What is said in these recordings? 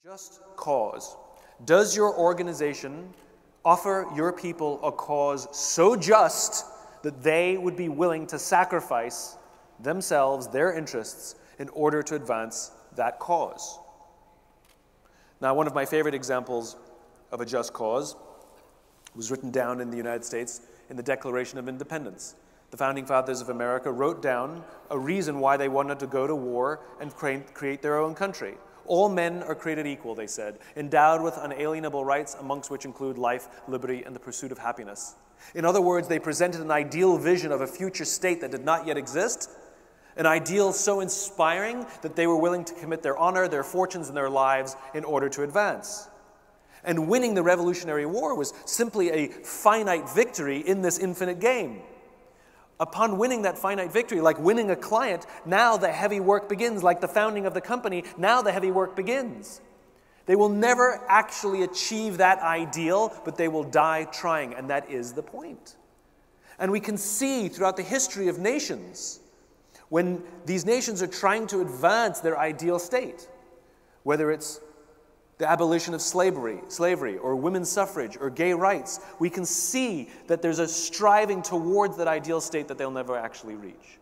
Just cause. Does your organization offer your people a cause so just that they would be willing to sacrifice themselves, their interests, in order to advance that cause? Now, one of my favorite examples of a just cause was written down in the United States in the Declaration of Independence. The Founding Fathers of America wrote down a reason why they wanted to go to war and create their own country. All men are created equal, they said, endowed with unalienable rights, amongst which include life, liberty, and the pursuit of happiness. In other words, they presented an ideal vision of a future state that did not yet exist, an ideal so inspiring that they were willing to commit their honor, their fortunes, and their lives in order to advance. And winning the Revolutionary War was simply a finite victory in this infinite game. Upon winning that finite victory, like winning a client, now the heavy work begins. Like the founding of the company, now the heavy work begins. They will never actually achieve that ideal, but they will die trying, and that is the point. And we can see throughout the history of nations, when these nations are trying to advance their ideal state, whether it's the abolition of slavery, or women's suffrage, or gay rights, we can see that there's a striving towards that ideal state that they'll never actually reach.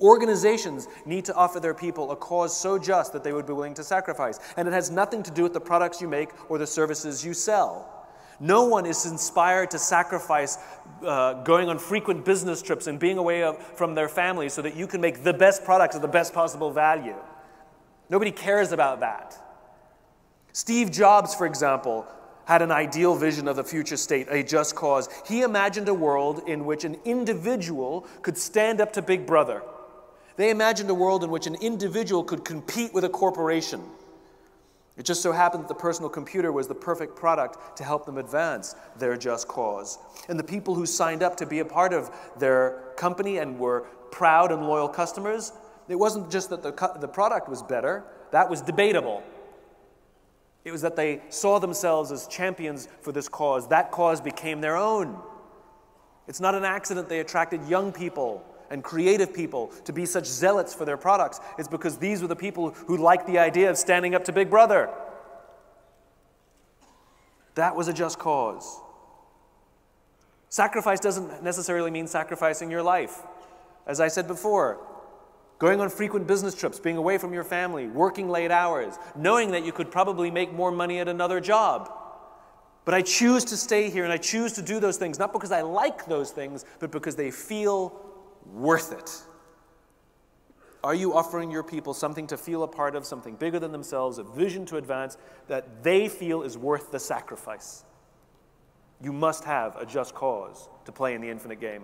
Organizations need to offer their people a cause so just that they would be willing to sacrifice. And it has nothing to do with the products you make or the services you sell. No one is inspired to sacrifice going on frequent business trips and being away from their family so that you can make the best products at the best possible value. Nobody cares about that. Steve Jobs, for example, had an ideal vision of the future state, a just cause. He imagined a world in which an individual could stand up to Big Brother. They imagined a world in which an individual could compete with a corporation. It just so happened that the personal computer was the perfect product to help them advance their just cause. And the people who signed up to be a part of their company and were proud and loyal customers, it wasn't just that the product was better, that was debatable. It was that they saw themselves as champions for this cause. That cause became their own. It's not an accident they attracted young people and creative people to be such zealots for their products. It's because these were the people who liked the idea of standing up to Big Brother. That was a just cause. Sacrifice doesn't necessarily mean sacrificing your life. As I said before, going on frequent business trips, being away from your family, working late hours, knowing that you could probably make more money at another job. But I choose to stay here and I choose to do those things, not because I like those things, but because they feel worth it. Are you offering your people something to feel a part of, something bigger than themselves, a vision to advance that they feel is worth the sacrifice? You must have a just cause to play in the infinite game.